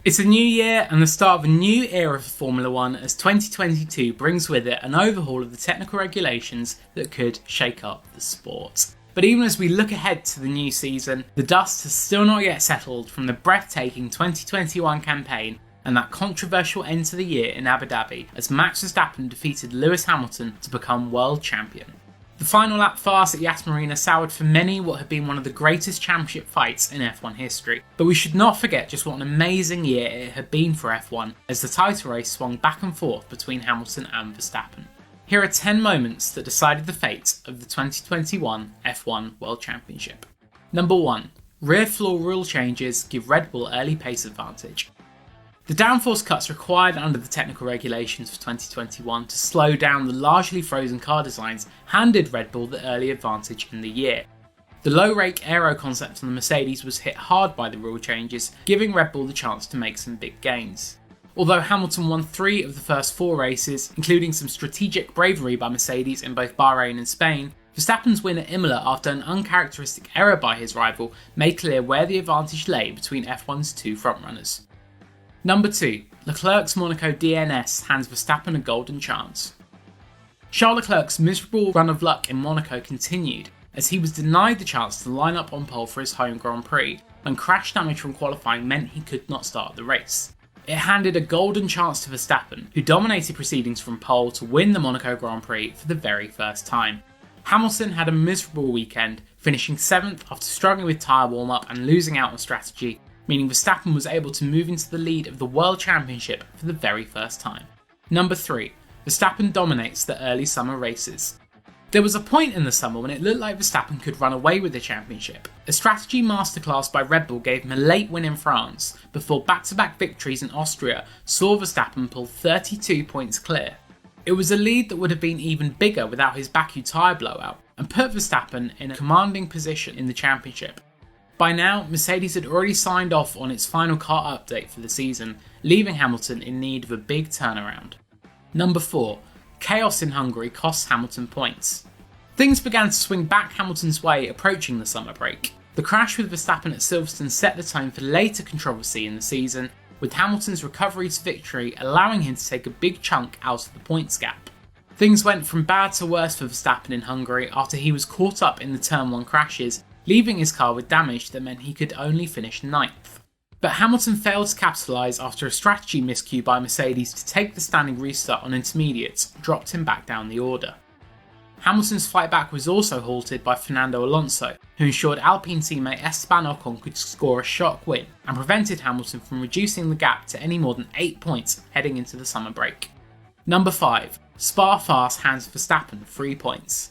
It's a new year and the start of a new era for Formula 1 as 2022 brings with it an overhaul of the technical regulations that could shake up the sport. But even as we look ahead to the new season, the dust has still not yet settled from the breathtaking 2021 campaign and that controversial end to the year in Abu Dhabi as Max Verstappen defeated Lewis Hamilton to become world champion. The final lap farce at Yas Marina soured for many what had been one of the greatest championship fights in F1 history, but we should not forget just what an amazing year it had been for F1 as the title race swung back and forth between Hamilton and Verstappen. Here are 10 moments that decided the fate of the 2021 F1 World Championship. Number 1. Rear floor rule changes give Red Bull early pace advantage. The downforce cuts required under the technical regulations for 2021 to slow down the largely frozen car designs handed Red Bull the early advantage in the year. The low rake aero concept on the Mercedes was hit hard by the rule changes, giving Red Bull the chance to make some big gains. Although Hamilton won 3 of the first 4 races, including some strategic bravery by Mercedes in both Bahrain and Spain, Verstappen's win at Imola after an uncharacteristic error by his rival made clear where the advantage lay between F1's 2 frontrunners. Number 2. Leclerc's Monaco DNS hands Verstappen a golden chance. Charles Leclerc's miserable run of luck in Monaco continued as he was denied the chance to line up on pole for his home Grand Prix when crash damage from qualifying meant he could not start the race. It handed a golden chance to Verstappen, who dominated proceedings from pole to win the Monaco Grand Prix for the very first time. Hamilton had a miserable weekend, finishing 7th after struggling with tyre warm-up and losing out on strategy, meaning Verstappen was able to move into the lead of the World Championship for the very first time. Number 3. Verstappen dominates the early summer races. There was a point in the summer when it looked like Verstappen could run away with the championship. A strategy masterclass by Red Bull gave him a late win in France, before back-to-back victories in Austria saw Verstappen pull 32 points clear. It was a lead that would have been even bigger without his Baku tyre blowout, and put Verstappen in a commanding position in the championship. By now, Mercedes had already signed off on its final car update for the season, leaving Hamilton in need of a big turnaround. Number 4. Chaos in Hungary costs Hamilton points. Things began to swing back Hamilton's way approaching the summer break. The crash with Verstappen at Silverstone set the tone for later controversy in the season, with Hamilton's recovery to victory allowing him to take a big chunk out of the points gap. Things went from bad to worse for Verstappen in Hungary after he was caught up in the Turn 1 crashes, leaving his car with damage that meant he could only finish 9th. But Hamilton failed to capitalise after a strategy miscue by Mercedes to take the standing restart on intermediates dropped him back down the order. Hamilton's fight back was also halted by Fernando Alonso, who ensured Alpine teammate Esteban Ocon could score a shock win and prevented Hamilton from reducing the gap to any more than 8 points heading into the summer break. Number 5. Spa farce hands Verstappen 3 points.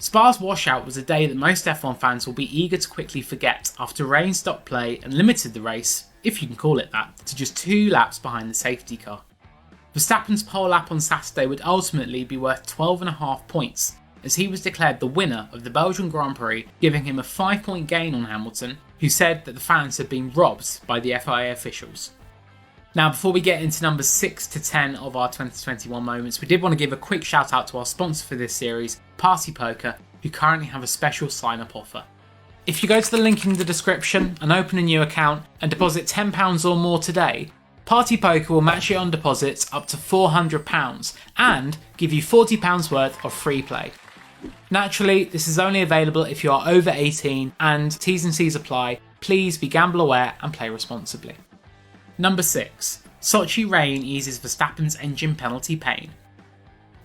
Spa's washout was a day that most F1 fans will be eager to quickly forget after rain stopped play and limited the race, if you can call it that, to just 2 laps behind the safety car. Verstappen's pole lap on Saturday would ultimately be worth 12.5 points, as he was declared the winner of the Belgian Grand Prix, giving him a 5-point gain on Hamilton, who said that the fans had been robbed by the FIA officials. Now, before we get into numbers 6 to 10 of our 2021 moments, we did want to give a quick shout out to our sponsor for this series, Party Poker, who currently have a special sign-up offer. If you go to the link in the description and open a new account and deposit £10 or more today, Party Poker will match you on deposits up to £400 and give you £40 worth of free play. Naturally, this is only available if you are over 18 and T's and C's apply. Please be gamble aware and play responsibly. Number 6. Sochi rain eases Verstappen's engine penalty pain.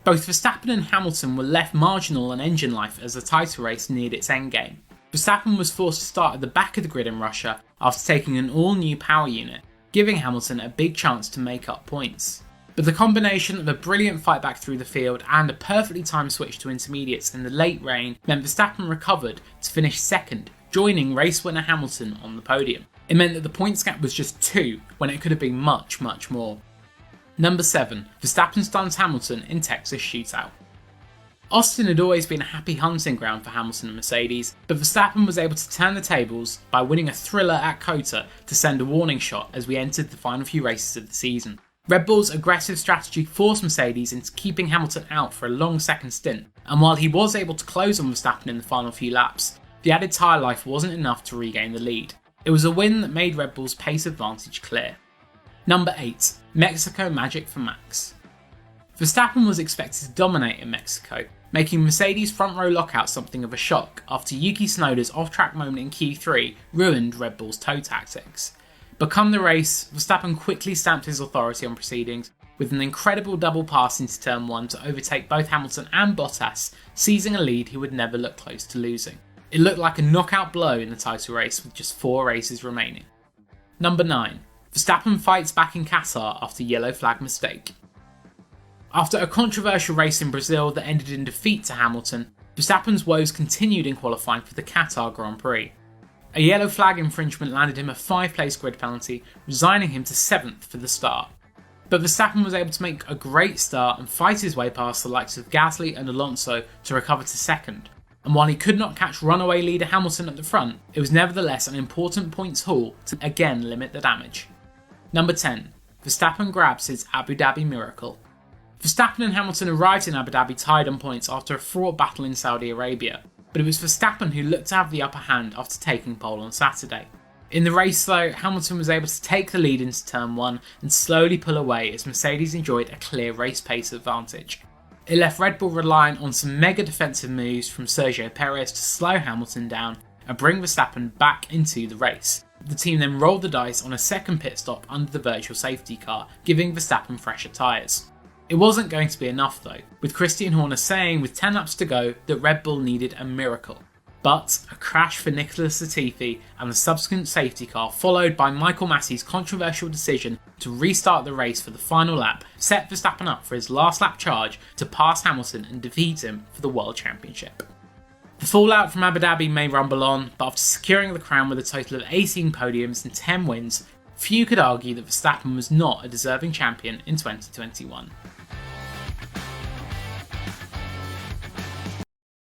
Both Verstappen and Hamilton were left marginal on engine life as the title race neared its endgame. Verstappen was forced to start at the back of the grid in Russia after taking an all-new power unit, giving Hamilton a big chance to make up points. But the combination of a brilliant fight back through the field and a perfectly timed switch to intermediates in the late rain meant Verstappen recovered to finish 2nd, joining race winner Hamilton on the podium. It meant that the points gap was just 2 when it could have been much, much more. Number 7. Verstappen stuns Hamilton in Texas shootout. Austin had always been a happy hunting ground for Hamilton and Mercedes, but Verstappen was able to turn the tables by winning a thriller at COTA to send a warning shot as we entered the final few races of the season. Red Bull's aggressive strategy forced Mercedes into keeping Hamilton out for a long second stint, and while he was able to close on Verstappen in the final few laps, the added tyre life wasn't enough to regain the lead. It was a win that made Red Bull's pace advantage clear. Number 8. Mexico magic for Max. Verstappen was expected to dominate in Mexico, making Mercedes' front row lockout something of a shock after Yuki Tsunoda's off-track moment in Q3 ruined Red Bull's toe tactics. But come the race, Verstappen quickly stamped his authority on proceedings with an incredible double pass into turn 1 to overtake both Hamilton and Bottas, seizing a lead he would never look close to losing. It looked like a knockout blow in the title race with just 4 races remaining. Number 9. Verstappen fights back in Qatar after yellow flag mistake. After a controversial race in Brazil that ended in defeat to Hamilton, Verstappen's woes continued in qualifying for the Qatar Grand Prix. A yellow flag infringement landed him a 5-place grid penalty, resigning him to 7th for the start. But Verstappen was able to make a great start and fight his way past the likes of Gasly and Alonso to recover to 2nd. And while he could not catch runaway leader Hamilton at the front, it was nevertheless an important points haul to again limit the damage. Number 10. Verstappen grabs his Abu Dhabi miracle. Verstappen and Hamilton arrived in Abu Dhabi tied on points after a fraught battle in Saudi Arabia, but it was Verstappen who looked to have the upper hand after taking pole on Saturday. In the race though, Hamilton was able to take the lead into turn 1 and slowly pull away as Mercedes enjoyed a clear race pace advantage. It left Red Bull reliant on some mega defensive moves from Sergio Perez to slow Hamilton down and bring Verstappen back into the race. The team then rolled the dice on a second pit stop under the virtual safety car, giving Verstappen fresher tyres. It wasn't going to be enough though, with Christian Horner saying with 10 laps to go that Red Bull needed a miracle. But a crash for Nicholas Latifi and the subsequent safety car, followed by Michael Massey's controversial decision to restart the race for the final lap, set Verstappen up for his last lap charge to pass Hamilton and defeat him for the World Championship. The fallout from Abu Dhabi may rumble on, but after securing the crown with a total of 18 podiums and 10 wins, few could argue that Verstappen was not a deserving champion in 2021.